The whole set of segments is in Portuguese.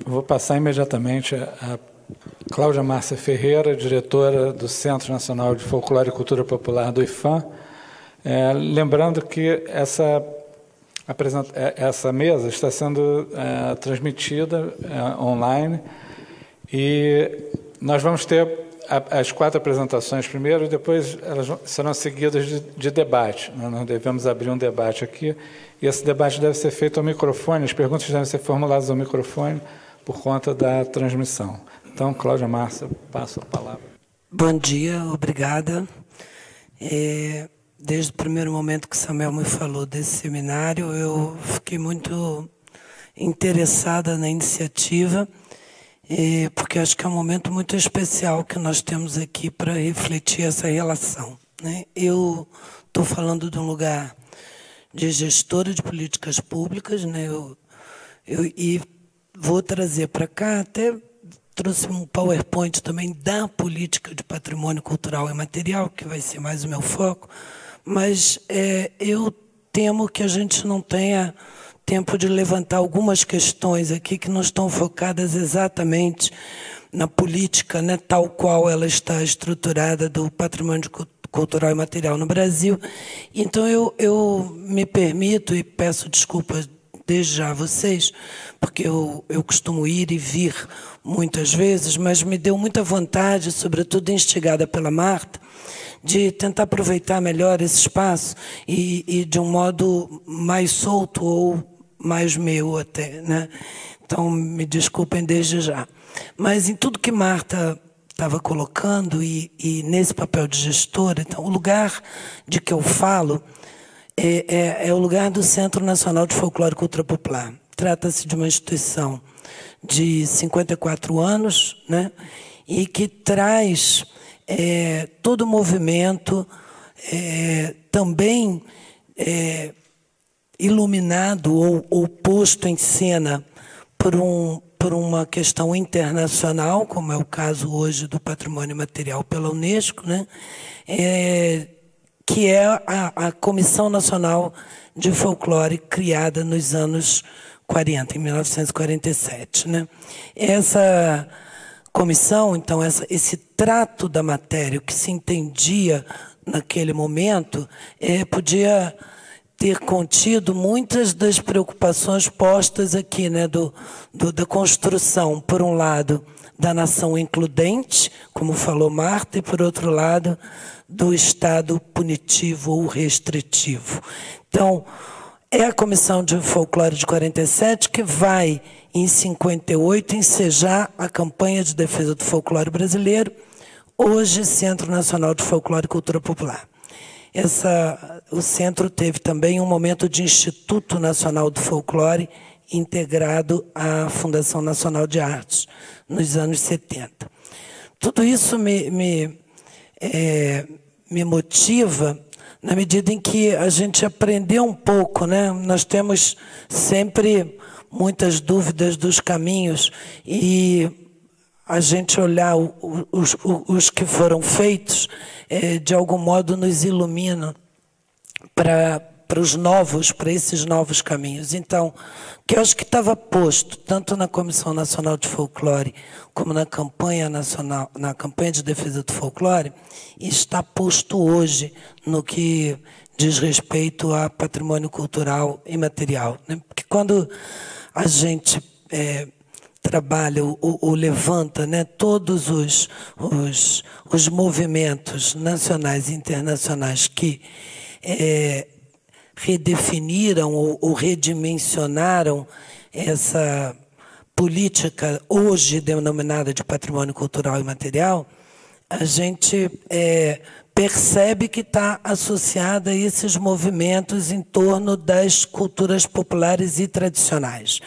Vou passar imediatamente a Cláudia Márcia Ferreira, diretora do Centro Nacional de Folclore e Cultura Popular do IFAM. Lembrando que essa mesa está sendo transmitida online e nós vamos ter as 4 apresentações primeiro e depois elas serão seguidas de debate. Nós devemos abrir um debate aqui e esse debate deve ser feito ao microfone, as perguntas devem ser formuladas ao microfone por conta da transmissão. Então, Cláudia Márcia, passo a palavra. Bom dia, obrigada. Desde o primeiro momento que Samuel me falou desse seminário, eu fiquei muito interessada na iniciativa, porque acho que é um momento muito especial que nós temos aqui para refletir essa relação, né? Eu estou falando de um lugar de gestora de políticas públicas, né? E vou trazer para cá, até trouxe um PowerPoint também da política de patrimônio cultural e material, que vai ser mais o meu foco, mas eu temo que a gente não tenha tempo de levantar algumas questões aqui que não estão focadas exatamente na política, né, tal qual ela está estruturada do patrimônio cultural e material no Brasil. Então, eu me permito, e peço desculpas desde já a vocês, porque eu costumo ir e vir muitas vezes, mas me deu muita vontade, sobretudo instigada pela Marta, de tentar aproveitar melhor esse espaço e de um modo mais solto ou mais meu até, né? Então, me desculpem desde já. Mas em tudo que Marta estava colocando e nesse papel de gestora, então, o lugar de que eu falo é o lugar do Centro Nacional de Folclore e Cultura Popular. Trata-se de uma instituição de 54 anos, né? E que traz todo o movimento também iluminado ou posto em cena por uma questão internacional, como é o caso hoje do patrimônio material pela Unesco, né? Que é a Comissão Nacional de Folclore, criada nos anos 40, em 1947. Né? Essa comissão, então, esse trato da matéria, o que se entendia naquele momento, podia ter contido muitas das preocupações postas aqui, né, da construção, por um lado, da nação includente, como falou Marta, e, por outro lado, do Estado punitivo ou restritivo. Então, é a Comissão de Folclore de 47 que vai, em 58, ensejar a campanha de defesa do folclore brasileiro, hoje Centro Nacional de Folclore e Cultura Popular. O centro teve também um momento de Instituto Nacional do Folclore integrado à Fundação Nacional de Artes, nos anos 70. Tudo isso me motiva na medida em que a gente aprendeu um pouco, né? Nós temos sempre muitas dúvidas dos caminhos e a gente olhar os que foram feitos, de algum modo nos ilumina para esses novos caminhos. Então, que eu acho que estava posto, tanto na Comissão Nacional de Folclore, como na campanha nacional, na campanha de defesa do folclore, está posto hoje no que diz respeito a patrimônio cultural e material. Né? Porque quando a gente trabalha ou levanta, né, todos os movimentos nacionais e internacionais que redefiniram ou redimensionaram essa política hoje denominada de patrimônio cultural e material, a gente percebe que está associada a esses movimentos em torno das culturas populares e tradicionais.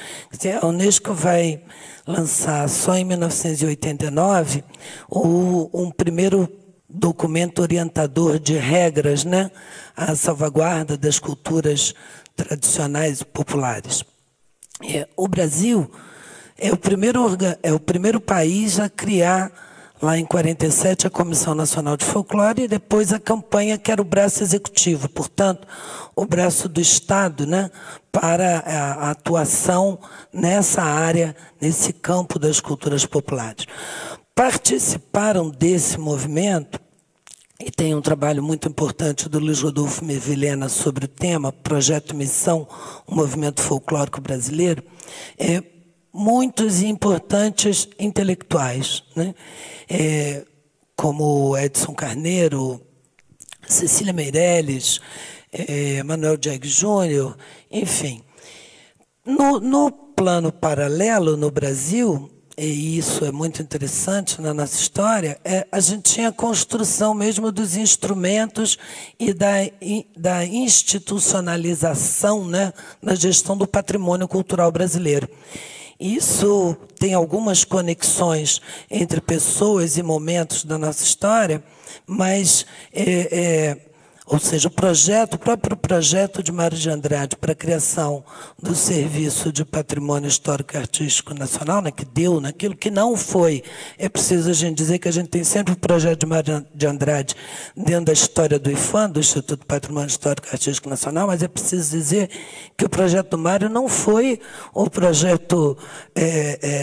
A Unesco vai lançar só em 1989 um primeiro documento orientador de regras, né, à salvaguarda das culturas tradicionais e populares. O Brasil é o primeiro país a criar lá em 47, a Comissão Nacional de Folclore, e depois a campanha, que era o braço executivo, portanto, o braço do Estado, né, para a atuação nessa área, nesse campo das culturas populares. Participaram desse movimento, e tem um trabalho muito importante do Luiz Rodolfo Vilhena sobre o tema, Projeto Missão, o Movimento Folclórico Brasileiro, muitos e importantes intelectuais, né? Como Edson Carneiro, Cecília Meirelles, Manuel Dieg Júnior, enfim. No plano paralelo, no Brasil, e isso é muito interessante na nossa história, a gente tinha a construção mesmo dos instrumentos e da institucionalização, né, na gestão do patrimônio cultural brasileiro. Isso tem algumas conexões entre pessoas e momentos da nossa história, mas ou seja, o próprio projeto de Mário de Andrade para a criação do Serviço de Patrimônio Histórico e Artístico Nacional, né, que deu naquilo que não foi. É preciso a gente dizer que a gente tem sempre o projeto de Mário de Andrade dentro da história do IPHAN, do Instituto de Patrimônio Histórico e Artístico Nacional, mas é preciso dizer que o projeto do Mário não foi o projeto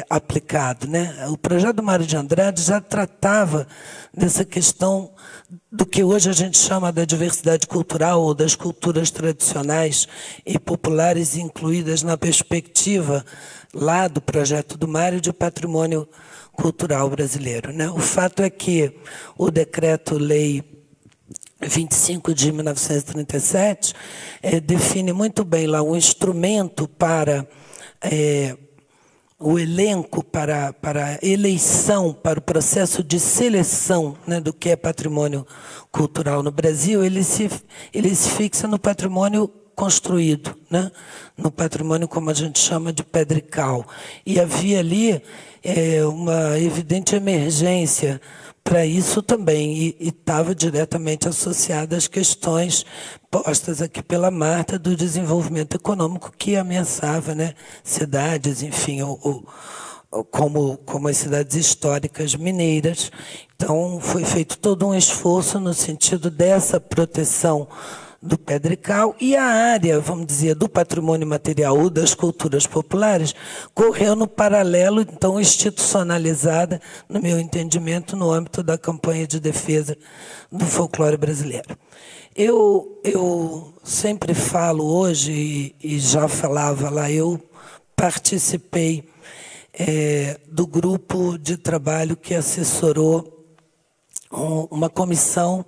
aplicado, né? O projeto do Mário de Andrade já tratava dessa questão do que hoje a gente chama da diversidade cultural ou das culturas tradicionais e populares incluídas na perspectiva lá do projeto do Mário de patrimônio cultural brasileiro, né? O fato é que o Decreto-Lei 25 de 1937 define muito bem lá o instrumento para o elenco, para a eleição, para o processo de seleção, né, do que é patrimônio cultural no Brasil. Ele se fixa no patrimônio construído, né, no patrimônio, como a gente chama, de pedra e cal. E havia ali uma evidente emergência para isso também, e estava diretamente associada às questões postas aqui pela Marta do desenvolvimento econômico que ameaçava, né, cidades, enfim, como as cidades históricas mineiras. Então, foi feito todo um esforço no sentido dessa proteção do pedrical, e a área, vamos dizer, do patrimônio material ou das culturas populares correu no paralelo, então, institucionalizada, no meu entendimento, no âmbito da campanha de defesa do folclore brasileiro. Eu sempre falo hoje, e já falava lá, eu participei do grupo de trabalho que assessorou uma comissão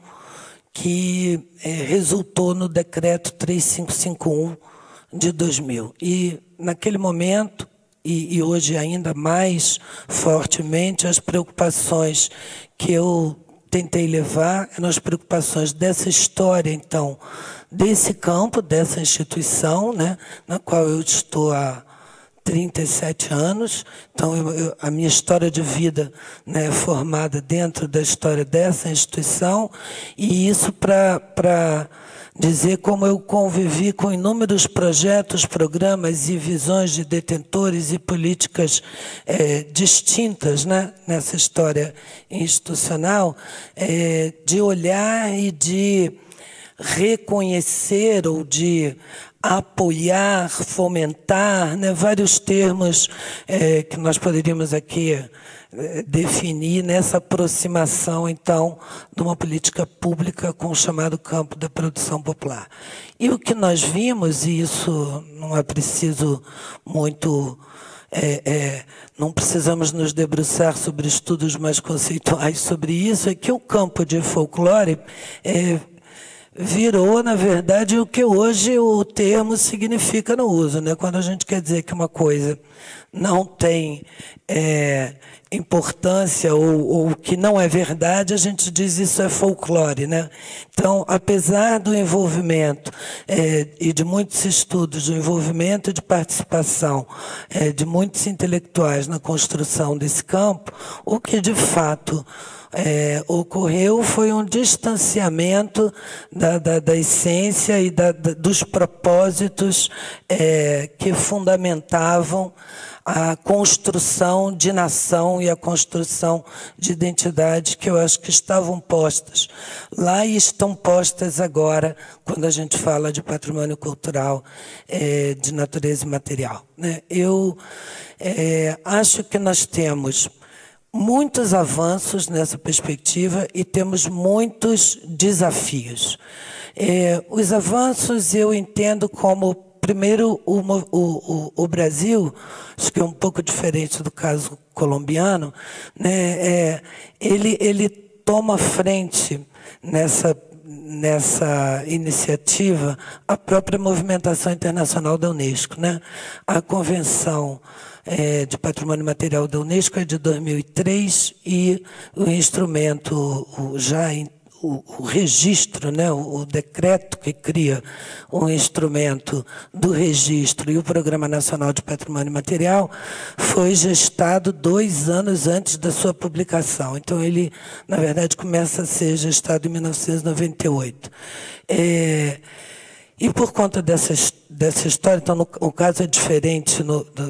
que resultou no Decreto 3551 de 2000. E, naquele momento, e hoje ainda mais fortemente, as preocupações que eu tentei levar eram as preocupações dessa história, então, desse campo, dessa instituição, né, na qual eu estou há 37 anos, então a minha história de vida, né, é formada dentro da história dessa instituição, e isso para dizer como eu convivi com inúmeros projetos, programas e visões de detentores e políticas distintas, né, nessa história institucional, de olhar e de reconhecer ou de apoiar, fomentar, né, vários termos que nós poderíamos aqui definir nessa aproximação, então, de uma política pública com o chamado campo da produção popular. E o que nós vimos, e isso não é preciso muito... não precisamos nos debruçar sobre estudos mais conceituais sobre isso, é que o campo de folclore virou, na verdade, o que hoje o termo significa no uso, né? Quando a gente quer dizer que uma coisa não tem importância ou que não é verdade, a gente diz isso é folclore, né? Então, apesar do envolvimento e de muitos estudos, do envolvimento e de participação de muitos intelectuais na construção desse campo, o que de fato ocorreu foi um distanciamento da essência e dos propósitos que fundamentavam a construção de nação e a construção de identidade que eu acho que estavam postas lá e estão postas agora quando a gente fala de patrimônio cultural de natureza imaterial, né? Eu acho que nós temos muitos avanços nessa perspectiva e temos muitos desafios. Os avanços eu entendo como, primeiro, o Brasil, acho que é um pouco diferente do caso colombiano, né? Ele toma frente nessa iniciativa a própria movimentação internacional da Unesco, né? A Convenção de Patrimônio Material da Unesco é de 2003 e o instrumento, o registro, né, o decreto que cria o instrumento do registro e o Programa Nacional de Patrimônio Material foi gestado 2 anos antes da sua publicação. Então, ele, na verdade, começa a ser gestado em 1998. E por conta dessa história, então, o caso é diferente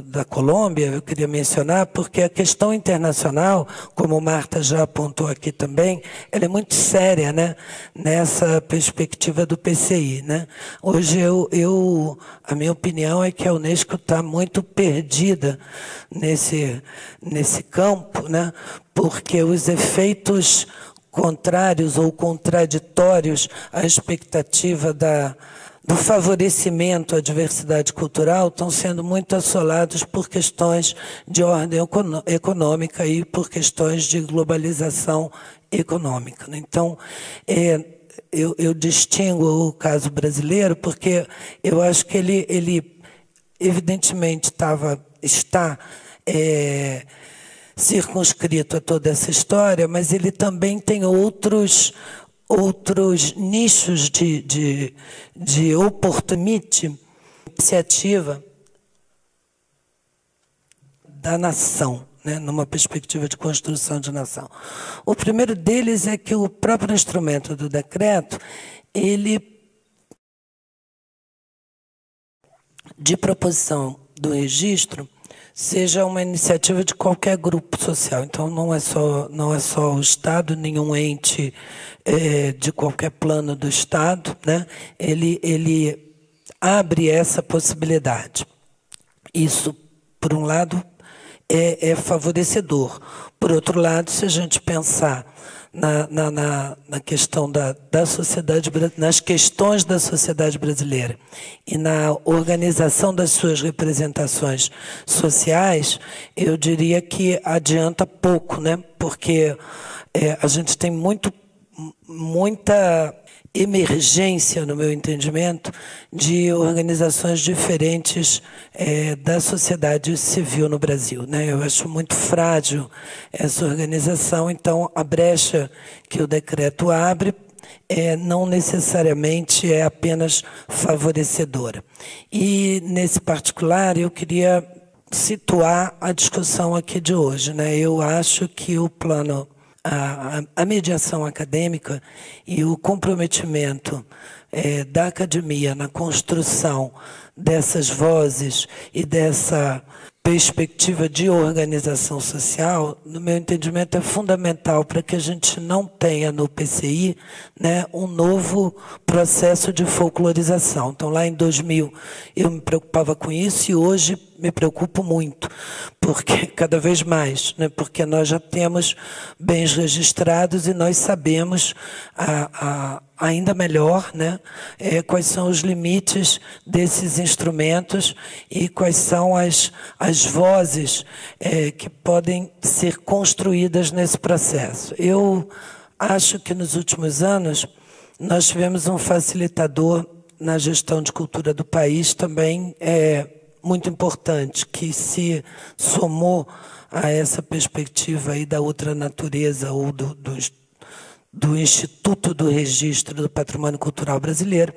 da Colômbia, eu queria mencionar, porque a questão internacional, como Marta já apontou aqui também, ela é muito séria, né, nessa perspectiva do PCI, né? Hoje, a minha opinião é que a Unesco está muito perdida nesse campo, né, porque os efeitos contrários ou contraditórios à expectativa do favorecimento à diversidade cultural estão sendo muito assolados por questões de ordem econômica e por questões de globalização econômica. Então, eu distingo o caso brasileiro porque eu acho que ele evidentemente está circunscrito a toda essa história, mas ele também tem outros nichos de oportunidade, iniciativa da nação, né, numa perspectiva de construção de nação. O primeiro deles é que o próprio instrumento do decreto, de proposição do registro, seja uma iniciativa de qualquer grupo social. Então, não é só o Estado, nenhum ente de qualquer plano do Estado, né? Ele abre essa possibilidade. Isso, por um lado, é favorecedor. Por outro lado, se a gente pensar na questão da sociedade, nas questões da sociedade brasileira e na organização das suas representações sociais, eu diria que adianta pouco, né? Porque a gente tem muita emergência, no meu entendimento, de organizações diferentes da sociedade civil no Brasil, né? Eu acho muito frágil essa organização, então a brecha que o decreto abre não necessariamente é apenas favorecedora. E, nesse particular, eu queria situar a discussão aqui de hoje, né? Eu acho que o plano, a mediação acadêmica e o comprometimento da academia na construção dessas vozes e dessa perspectiva de organização social, no meu entendimento, é fundamental para que a gente não tenha no PCI, né, um novo processo de folclorização. Então, lá em 2000, eu me preocupava com isso e hoje me preocupo muito, porque cada vez mais, né, porque nós já temos bens registrados e nós sabemos ainda melhor, né, quais são os limites desses instrumentos e quais são as vozes que podem ser construídas nesse processo. Eu acho que nos últimos anos nós tivemos um facilitador na gestão de cultura do país também muito importante, que se somou a essa perspectiva aí da outra natureza ou do Instituto do Registro do Patrimônio Cultural Brasileiro,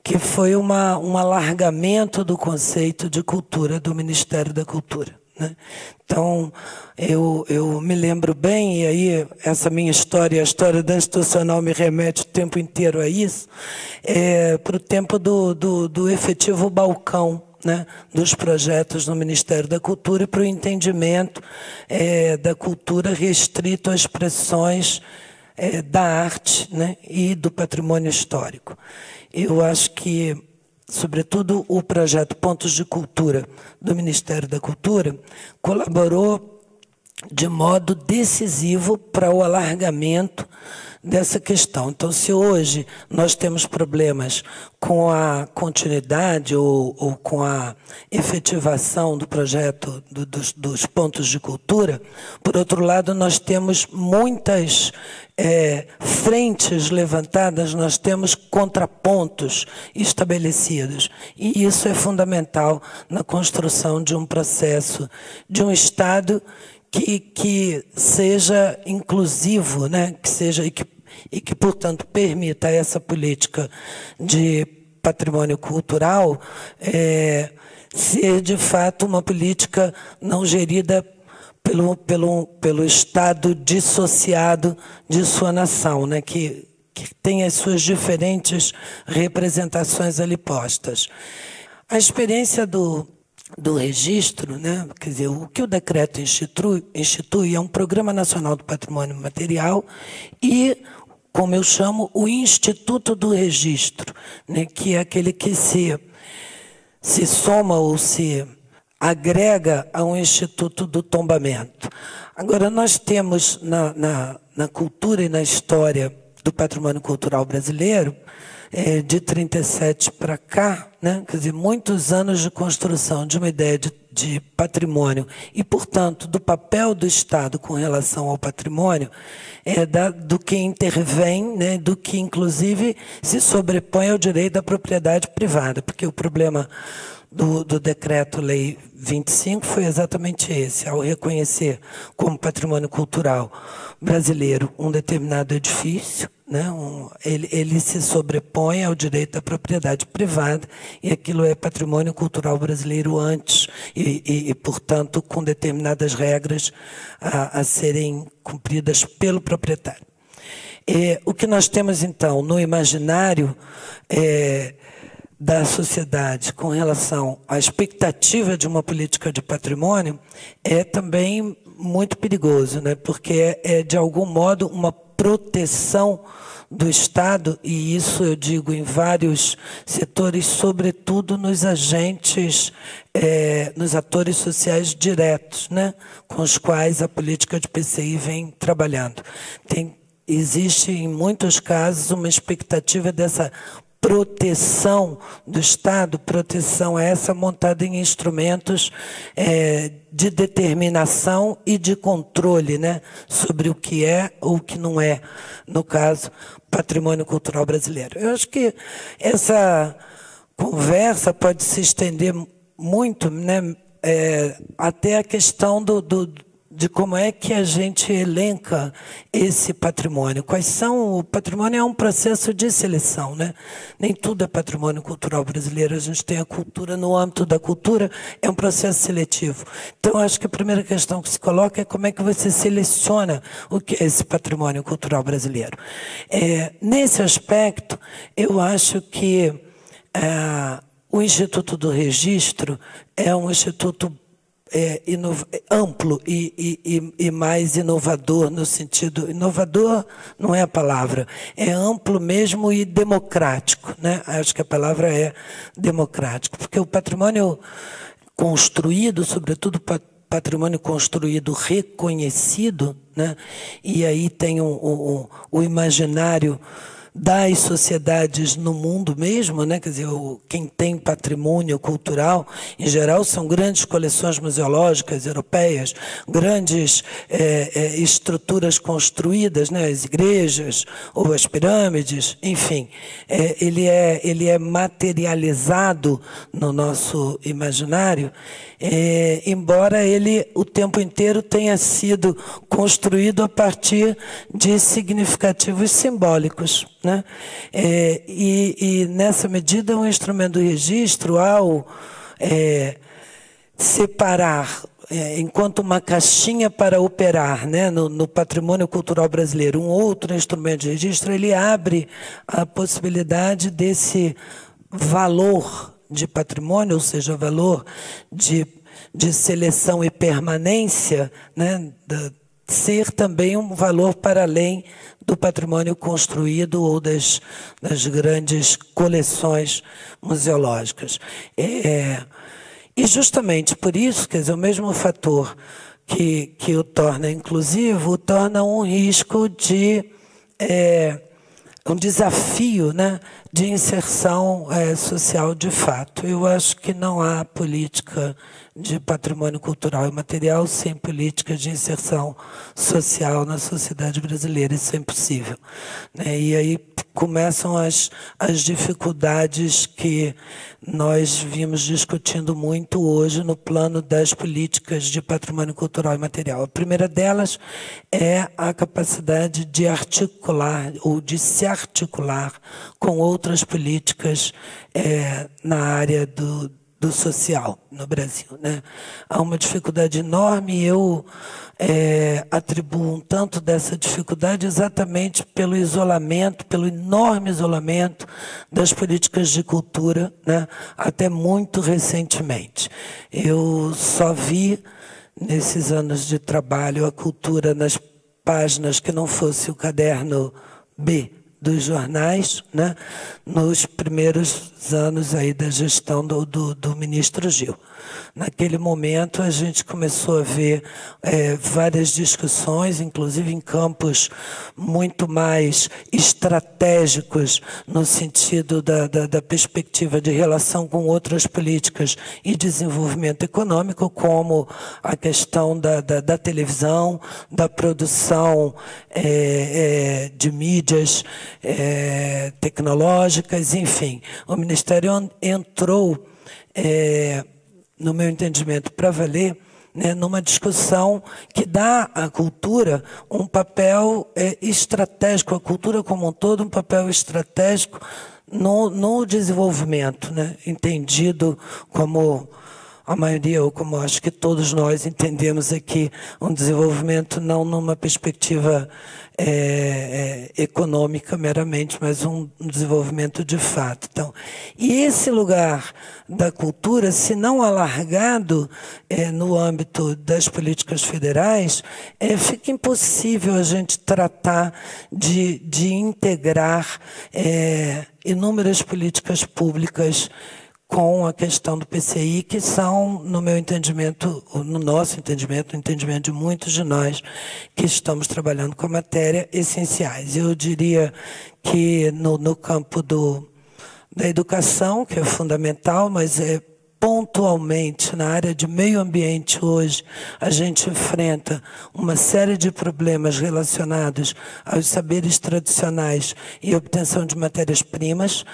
que foi um alargamento do conceito de cultura do Ministério da Cultura, né? Então, eu me lembro bem, e aí essa minha história, a história da institucional me remete o tempo inteiro a isso, para o tempo do efetivo balcão, né, dos projetos no Ministério da Cultura e para o entendimento da cultura restrito às expressões da arte, né, e do patrimônio histórico. Eu acho que, sobretudo, o projeto Pontos de Cultura do Ministério da Cultura colaborou de modo decisivo para o alargamento dessa questão. Então, se hoje nós temos problemas com a continuidade ou com a efetivação do projeto dos pontos de cultura, por outro lado, nós temos muitas frentes levantadas, nós temos contrapontos estabelecidos. E isso é fundamental na construção de um processo, de um Estado que seja inclusivo, né? E que, portanto, permita essa política de patrimônio cultural ser, de fato, uma política não gerida pelo Estado dissociado de sua nação, né? Que tem as suas diferentes representações ali postas. A experiência do registro, né? Quer dizer, o que o decreto institui é um Programa Nacional do Patrimônio Material e, como eu chamo, o Instituto do Registro, né? Que é aquele que se soma ou se agrega ao Instituto do Tombamento. Agora, nós temos na cultura e na história do patrimônio cultural brasileiro, de 37 para cá, né? Quer dizer, muitos anos de construção de uma ideia de patrimônio e, portanto, do papel do Estado com relação ao patrimônio, do que intervém, né? Do que, inclusive, se sobrepõe ao direito da propriedade privada, porque o problema do Decreto-Lei 25 foi exatamente esse, ao reconhecer como patrimônio cultural brasileiro um determinado edifício, né, ele se sobrepõe ao direito da propriedade privada e aquilo é patrimônio cultural brasileiro antes e portanto, com determinadas regras a serem cumpridas pelo proprietário. O que nós temos, então, no imaginário da sociedade com relação à expectativa de uma política de patrimônio é também muito perigoso, né? Porque de algum modo, uma proteção do Estado, e isso eu digo em vários setores, sobretudo nos agentes, nos atores sociais diretos, né? Com os quais a política de PCI vem trabalhando. Existe, em muitos casos, uma expectativa dessa proteção do Estado, proteção essa montada em instrumentos de determinação e de controle, né, sobre o que é ou o que não é, no caso, patrimônio cultural brasileiro. Eu acho que essa conversa pode se estender muito, né, até a questão de como é que a gente elenca esse patrimônio. O patrimônio é um processo de seleção, né? Nem tudo é patrimônio cultural brasileiro. A gente tem a cultura, no âmbito da cultura, é um processo seletivo. Então, acho que a primeira questão que se coloca é como é que você seleciona o que é esse patrimônio cultural brasileiro. Nesse aspecto, eu acho que o Instituto do Registro é um instituto amplo e mais inovador no sentido... Inovador não é a palavra, é amplo mesmo e democrático, né? Acho que a palavra é democrático, porque o patrimônio construído, sobretudo patrimônio construído reconhecido, né? E aí tem o imaginário das sociedades no mundo mesmo, né? Quer dizer, quem tem patrimônio cultural, em geral, são grandes coleções museológicas europeias, grandes estruturas construídas, né? As igrejas ou as pirâmides, enfim. Ele é materializado no nosso imaginário, embora ele o tempo inteiro tenha sido construído a partir de significativos simbólicos, né? E nessa medida, o instrumento do registro, ao separar enquanto uma caixinha para operar, né, no patrimônio cultural brasileiro, um outro instrumento de registro, ele abre a possibilidade desse valor de patrimônio, ou seja, valor de seleção e permanência, né, ser também um valor para além do patrimônio construído ou das grandes coleções museológicas. E justamente por isso, quer dizer, o mesmo fator que o torna inclusivo, o torna um risco de um desafio, né, de inserção social de fato. Eu acho que não há política de patrimônio cultural e material sem política de inserção social na sociedade brasileira. Isso é impossível, né? E aí começam as dificuldades que nós vimos discutindo muito hoje no plano das políticas de patrimônio cultural e material. A primeira delas é a capacidade de articular ou de se articular com outras políticas na área do social no Brasil, né? Há uma dificuldade enorme e eu atribuo um tanto dessa dificuldade exatamente pelo isolamento, pelo enorme isolamento das políticas de cultura, né? Até muito recentemente. Eu só vi, nesses anos de trabalho, a cultura nas páginas que não fosse o caderno B dos jornais, né, nos primeiros anos aí da gestão do ministro Gil. Naquele momento, a gente começou a ver várias discussões, inclusive em campos muito mais estratégicos, no sentido da perspectiva de relação com outras políticas e desenvolvimento econômico, como a questão da televisão, da produção de mídias tecnológicas, enfim. O Ministério entrou, no meu entendimento, para valer, né, numa discussão que dá à cultura um papel estratégico, a cultura como um todo, um papel estratégico no desenvolvimento, né, entendido como a maioria, ou como acho que todos nós entendemos aqui, um desenvolvimento não numa perspectiva econômica meramente, mas um desenvolvimento de fato. Então, e esse lugar da cultura, se não alargado no âmbito das políticas federais, fica impossível a gente tratar de integrar inúmeras políticas públicas com a questão do PCI, que são, no meu entendimento, no nosso entendimento, no entendimento de muitos de nós que estamos trabalhando com a matéria, essenciais. Eu diria que no campo da educação, que é fundamental, mas pontualmente na área de meio ambiente hoje, a gente enfrenta uma série de problemas relacionados aos saberes tradicionais e obtenção de matérias-primas.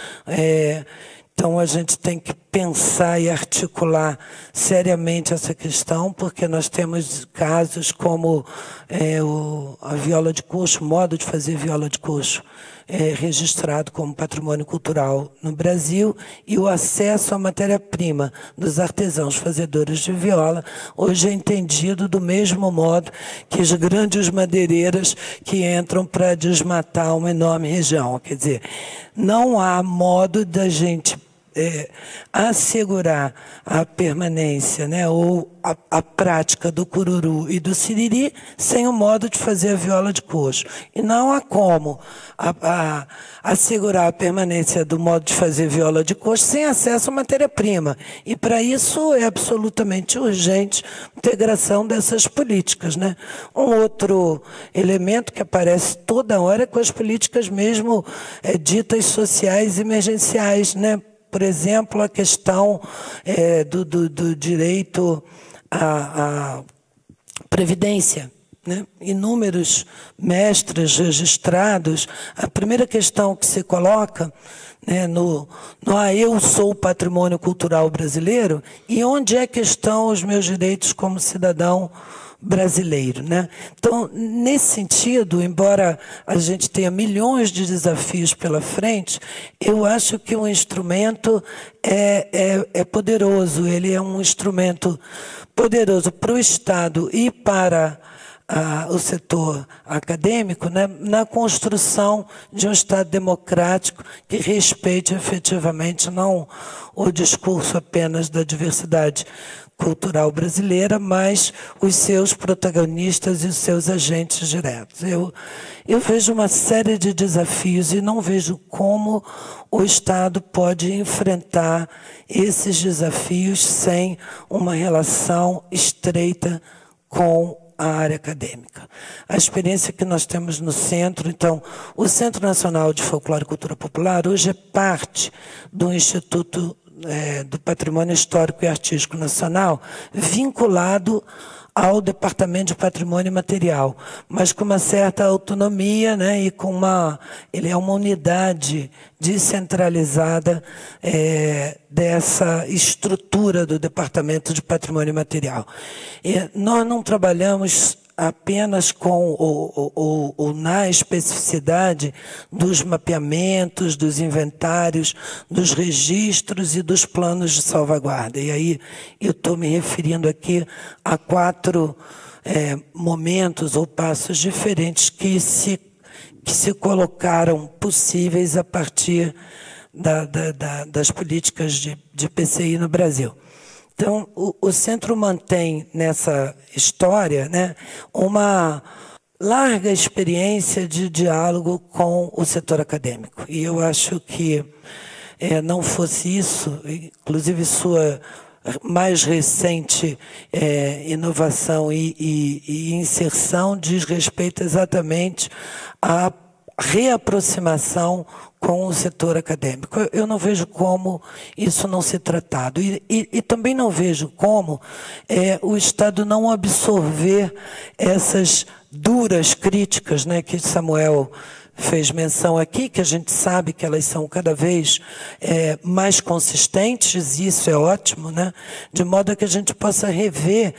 Então, a gente tem que pensar e articular seriamente essa questão, porque nós temos casos como a viola de coxo, o modo de fazer viola de coxo, registrado como patrimônio cultural no Brasil, e o acesso à matéria-prima dos artesãos fazedores de viola, hoje é entendido do mesmo modo que as grandes madeireiras que entram para desmatar uma enorme região. Quer dizer, não há modo da gente assegurar a permanência, né, ou a prática do cururu e do siriri sem o modo de fazer a viola de coxo. E não há como assegurar a permanência do modo de fazer viola de coxo sem acesso à matéria-prima. E para isso é absolutamente urgente a integração dessas políticas, né? Um outro elemento que aparece toda hora é com as políticas mesmo ditas sociais emergenciais, né? Por exemplo, a questão do direito à previdência, né? Inúmeros mestres registrados. A primeira questão que se coloca, né, eu sou o patrimônio cultural brasileiro, e onde é que estão os meus direitos como cidadão brasileiro, né? Então, nesse sentido, embora a gente tenha milhões de desafios pela frente, eu acho que o instrumento é poderoso. Ele é um instrumento poderoso para o Estado e para o setor acadêmico, né, na construção de um Estado democrático que respeite efetivamente não o discurso apenas da diversidade cultural brasileira, mas os seus protagonistas e os seus agentes diretos. Eu vejo uma série de desafios e não vejo como o Estado pode enfrentar esses desafios sem uma relação estreita com a área acadêmica. A experiência que nós temos no centro, então, o Centro Nacional de Folclore e Cultura Popular hoje é parte do Instituto do Patrimônio Histórico e Artístico Nacional, vinculado ao Departamento de Patrimônio Material, mas com uma certa autonomia, né, e ele é uma unidade descentralizada dessa estrutura do Departamento de Patrimônio Material. E nós não trabalhamos apenas com ou na especificidade dos mapeamentos, dos inventários, dos registros e dos planos de salvaguarda. E aí eu estou me referindo aqui a 4 momentos ou passos diferentes que se colocaram possíveis a partir das políticas de PCI no Brasil. Então, o Centro mantém nessa história, né, uma larga experiência de diálogo com o setor acadêmico. E eu acho que não fosse isso, inclusive sua mais recente inovação e inserção diz respeito exatamente à reaproximação com o setor acadêmico. Eu não vejo como isso não ser tratado. E também não vejo como o Estado não absorver essas duras críticas, né, que Samuel fez menção aqui, que a gente sabe que elas são cada vez mais consistentes, e isso é ótimo, né? De modo a que a gente possa rever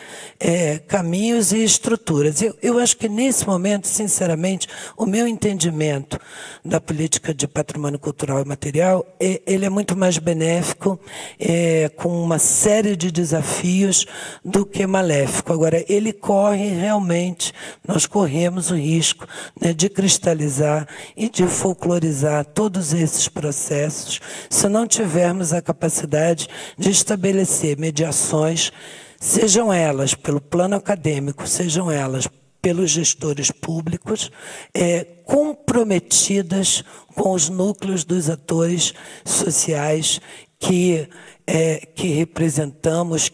caminhos e estruturas. Eu acho que nesse momento, sinceramente, o meu entendimento da política de patrimônio cultural e material, ele é muito mais benéfico, com uma série de desafios, do que maléfico. Agora, ele corre realmente, nós corremos o risco, né, de cristalizar e de folclorizar todos esses processos, se não tivermos a capacidade de estabelecer mediações, sejam elas pelo plano acadêmico, sejam elas pelos gestores públicos, comprometidas com os núcleos dos atores sociais que representamos,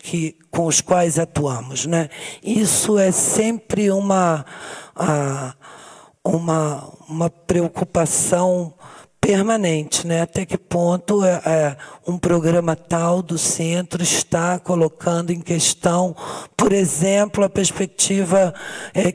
com os quais atuamos, né? Isso é sempre uma preocupação permanente, né? Até que ponto um programa tal do centro está colocando em questão, por exemplo, a perspectiva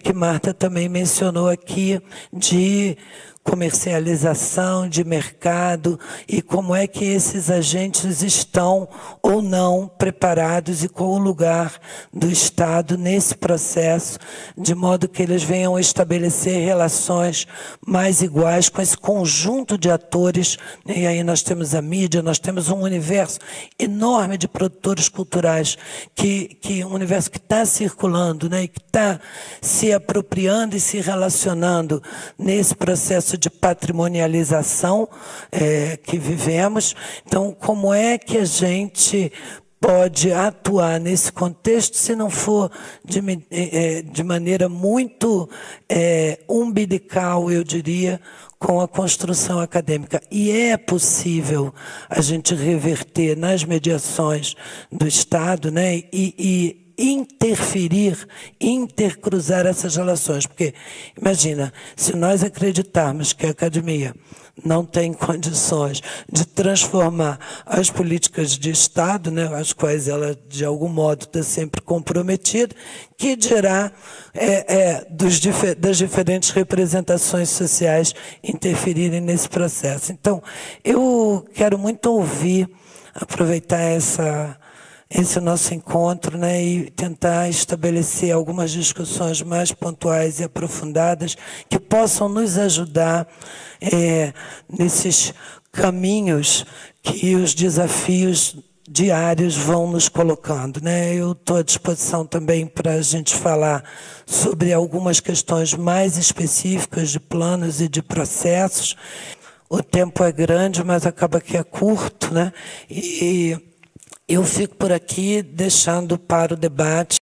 que Marta também mencionou aqui, de comercialização, de mercado, e como é que esses agentes estão ou não preparados, e qual o lugar do Estado nesse processo, de modo que eles venham estabelecer relações mais iguais com esse conjunto de atores. E aí nós temos a mídia, nós temos um universo enorme de produtores culturais, um universo que está circulando, né, e que está se apropriando e se relacionando nesse processo de patrimonialização que vivemos. Então, como é que a gente pode atuar nesse contexto, se não for de maneira muito umbilical, eu diria, com a construção acadêmica? E é possível a gente reverter nas mediações do Estado, né, e interferir, intercruzar essas relações. Porque, imagina, se nós acreditarmos que a academia não tem condições de transformar as políticas de Estado, né, às quais ela, de algum modo, está sempre comprometida, que dirá das diferentes representações sociais interferirem nesse processo. Então, eu quero muito aproveitar esse nosso encontro, né, e tentar estabelecer algumas discussões mais pontuais e aprofundadas que possam nos ajudar nesses caminhos que os desafios diários vão nos colocando, né? Eu estou à disposição também para a gente falar sobre algumas questões mais específicas de planos e de processos. O tempo é grande, mas acaba que é curto, né? E eu fico por aqui deixando para o debate